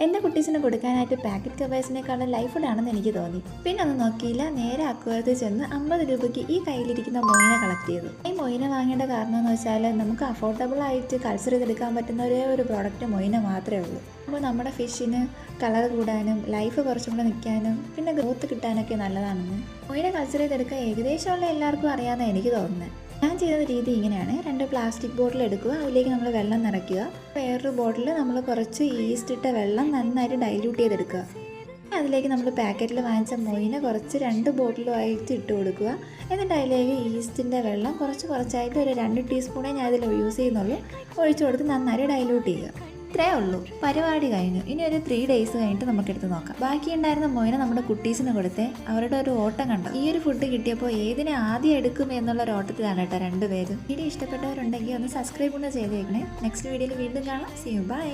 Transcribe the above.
എൻ്റെ കുട്ടീസിന് കൊടുക്കാനായിട്ട് packet കവേഴ്സിനേക്കാളും life ഫുഡാണെന്ന് എനിക്ക് തോന്നി. പിന്നെ ഒന്നും നോക്കിയില്ല, നേരെ അക്വേറിയത്തിൽ ചെന്ന് 50 രൂപയ്ക്ക് ഈ കയ്യിലിരിക്കുന്ന മൊയിനെ കളക്ട് ചെയ്തു. ഈ മൊയിനെ വാങ്ങേണ്ട കാരണം എന്ന് വെച്ചാൽ നമുക്ക് അഫോർഡബിൾ ആയിട്ട് കൾച്ചർ ചെയ്തെടുക്കാൻ പറ്റുന്ന ഒരേ ഒരു പ്രോഡക്റ്റ് മൊയിന മാത്രമേ ഉള്ളൂ. അപ്പോൾ നമ്മുടെ ഫിഷിന് കളർ കൂടാനും ലൈഫ് കുറച്ചും കൂടെ നിൽക്കാനും പിന്നെ ഗ്രോത്ത് കിട്ടാനൊക്കെ നല്ലതാണെന്ന് മൊയിനെ കൾച്ചർ ചെയ്തെടുക്കാൻ ഏകദേശമുള്ള എല്ലാവർക്കും അറിയാമെന്ന് എനിക്ക് തോന്നുന്നത്. ഞാൻ ചെയ്ത രീതി ഇങ്ങനെയാണ്. 2 പ്ലാസ്റ്റിക് ബോട്ടിൽ എടുക്കുക, അതിലേക്ക് നമ്മൾ വെള്ളം നിറയ്ക്കുക. വേറൊരു ബോട്ടിൽ നമ്മൾ കുറച്ച് ഈസ്റ്റ് ഇട്ട വെള്ളം നന്നായിട്ട് ഡൈല്യൂട്ട് ചെയ്തെടുക്കുക. അതിലേക്ക് നമ്മൾ പാക്കറ്റിൽ വാങ്ങിച്ച മൊയിനെ കുറച്ച് 2 ബോട്ടിലുമായിട്ട് ഇട്ട് കൊടുക്കുക. എന്നിട്ട് അതിലേക്ക് ഈസ്റ്റിൻ്റെ വെള്ളം കുറച്ചായിട്ട് ഒരു 2 ടീസ്പൂണേ ഞാൻ അതിൽ യൂസ് ചെയ്യുന്നുള്ളൂ, ഒഴിച്ചു കൊടുത്ത് നന്നായിട്ട് ഡൈല്യൂട്ട് ചെയ്യുക. ഇത്രേ ഉള്ളൂ, പരിപാടി കഴിഞ്ഞു. ഇനി ഒരു 3 ഡേയ്സ് കഴിഞ്ഞിട്ട് നമുക്കെടുത്ത് നോക്കാം. ബാക്കിയുണ്ടായിരുന്ന മൊയിനെ നമ്മുടെ കുട്ടീസിന് കൊടുത്തേ. അവരുടെ ഒരു ഓട്ടം കണ്ടോ. ഈ ഒരു ഫുഡ് കിട്ടിയപ്പോൾ ഏതിനെ ആദ്യം എടുക്കും എന്നുള്ള ഒരു ഓട്ടത്തിലാണ് കേട്ടോ രണ്ടുപേരും. വീഡിയോ ഇഷ്ടപ്പെട്ടവരുണ്ടെങ്കിൽ ഒന്ന് സബ്സ്ക്രൈബ് കൂടെ ചെയ്തേക്കണേ. നെക്സ്റ്റ് വീഡിയോയിൽ വീണ്ടും കാണാം. See you, by.